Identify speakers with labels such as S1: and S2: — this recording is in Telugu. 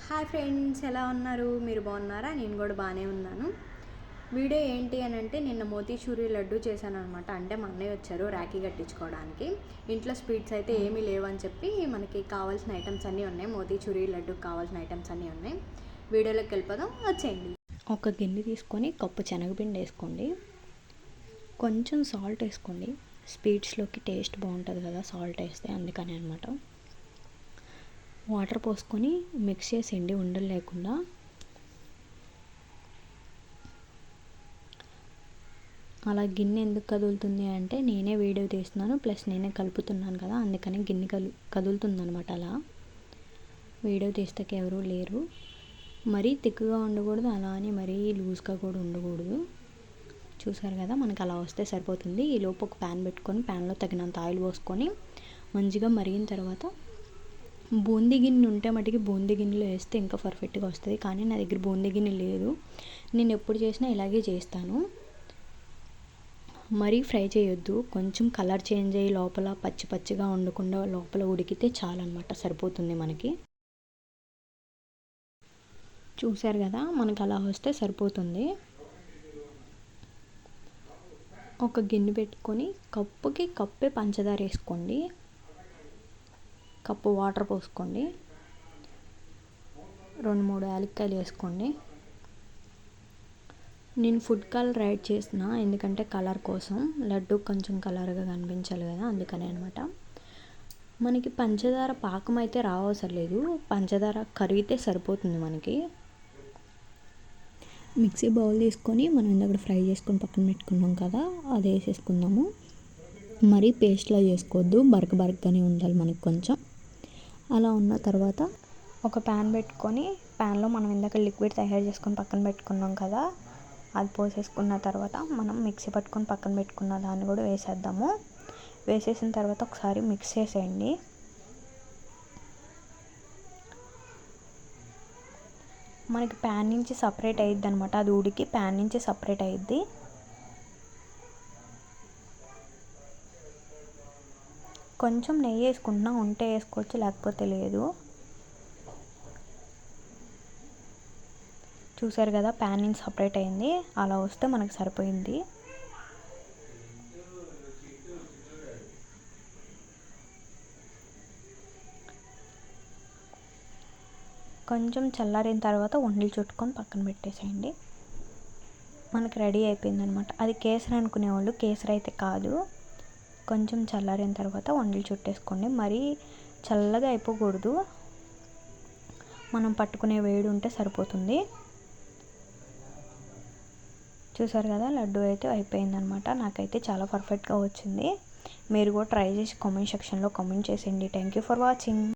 S1: హాయ్ ఫ్రెండ్స్, ఎలా ఉన్నారు? మీరు బాగున్నారా? నేను కూడా బాగానే ఉన్నాను. వీడియో ఏంటి అని అంటే, నిన్న మోతీచూరి లడ్డు చేశాను అనమాట. అంటే మా అన్నయ్య వచ్చారు రాఖీ కట్టించుకోవడానికి. ఇంట్లో స్వీట్స్ అయితే ఏమీ లేవని చెప్పి మనకి కావాల్సిన ఐటమ్స్ అన్నీ ఉన్నాయి. మోతీచూరి లడ్డుకి కావాల్సిన ఐటమ్స్ అన్నీ ఉన్నాయి. వీడియోలోకి వెళ్ళిపోదాం, వచ్చేయండి. ఒక గిన్నె తీసుకొని కప్పు శనగపిండి వేసుకోండి, కొంచెం సాల్ట్ వేసుకోండి. స్వీట్స్లోకి టేస్ట్ బాగుంటుంది కదా సాల్ట్ వేస్తే, అందుకని అనమాట. వాటర్ పోసుకొని మిక్స్ చేసేయండి ఉండలు లేకుండా. అలా గిన్నె ఎందుకు కదులుతుంది అంటే, నేనే వీడియో తీస్తున్నాను ప్లస్ నేనే కలుపుతున్నాను కదా, అందుకని గిన్నె కదులుతుంది అనమాట. అలా వీడియో తీస్తాక ఎవరూ లేరు. మరీ తిక్కుగా ఉండకూడదు, అలా అని మరీ లూజ్గా కూడా ఉండకూడదు. చూసారు కదా, మనకు అలా వస్తే సరిపోతుంది. ఈలోపు ఒక ప్యాన్ పెట్టుకొని ప్యాన్లో తగినంత ఆయిల్ పోసుకొని మంచిగా మరిగిన తర్వాత బూందీ గిన్నె ఉంటే మటుకి బూందీ గిన్నెలో వేస్తే ఇంకా పర్ఫెక్ట్గా వస్తుంది. కానీ నా దగ్గర బూందీ గిన్నె లేదు. నేను ఎప్పుడు చేసినా ఇలాగే చేస్తాను. మరీ ఫ్రై చేయొద్దు, కొంచెం కలర్ చేంజ్ అయ్యి లోపల పచ్చి పచ్చిగా ఉండకుండా లోపల ఉడికితే చాలన్నమాట, సరిపోతుంది మనకి. చూసారు కదా, మనకు అలా వస్తే సరిపోతుంది. ఒక గిన్నె పెట్టుకొని కప్పుకి కప్పే పంచదార వేసుకోండి. కప్పు వాటర్ పోసుకోండి. 2-3 యాలక్కాయలు వేసుకోండి. నేను ఫుడ్ కలర్ యాడ్ చేసిన, ఎందుకంటే కలర్ కోసం, లడ్డు కొంచెం కలర్గా కనిపించాలి కదా, అందుకనే అనమాట. మనకి పంచదార పాకం అయితే రావసరం లేదు, పంచదార కరిగితే సరిపోతుంది మనకి. మిక్సీ బౌల్ తీసుకొని మనం ఇందాక ఫ్రై చేసుకొని పక్కన పెట్టుకున్నాం కదా, అది వేసేసుకుందాము. మరీ పేస్ట్లా చేసుకోవద్దు, బరకగానే ఉండాలి మనకి కొంచెం. అలా ఉన్న తర్వాత ఒక ప్యాన్ పెట్టుకొని, ప్యాన్లో మనం ఇందాక లిక్విడ్ తయారు చేసుకొని పక్కన పెట్టుకున్నాం కదా, అది పోసేసుకున్న తర్వాత మనం మిక్సీ పట్టుకొని పక్కన పెట్టుకున్న దాన్ని కూడా వేసేద్దాము. వేసేసిన తర్వాత ఒకసారి మిక్స్ చేసేయండి. మనకి ప్యాన్ నుంచి సపరేట్ అయ్యిద్ది అనమాట, అది ఉడికి ప్యాన్ నుంచి సపరేట్ అయ్యిద్ది. కొంచెం నెయ్యి వేసుకుంటున్నా, ఉంటే వేసుకోవచ్చు లేకపోతే లేదు. చూసారు కదా, ప్యాన్ నుంచి సపరేట్ అయింది. అలా వస్తే మనకు సరిపోయింది. కొంచెం చల్లారిన తర్వాత ఉండలు చుట్టుకొని పక్కన పెట్టేసేయండి. మనకి రెడీ అయిపోయింది అనమాట. అది కేసరి అనుకునేవాళ్ళు, కేసరి అయితే కాదు. కొంచెం చల్లారిన తర్వాత ఉండలు చుట్టేసుకోండి. మరీ చల్లగా అయిపోకూడదు, మనం పట్టుకునే వేడి ఉంటే సరిపోతుంది. చూసారు కదా, లడ్డు అయితే అయిపోయిందనమాట. నాకైతే చాలా పర్ఫెక్ట్గా వచ్చింది. మీరు కూడా ట్రై చేసి కామెంట్ సెక్షన్లో కామెంట్ చేసేయండి. Thank you for watching.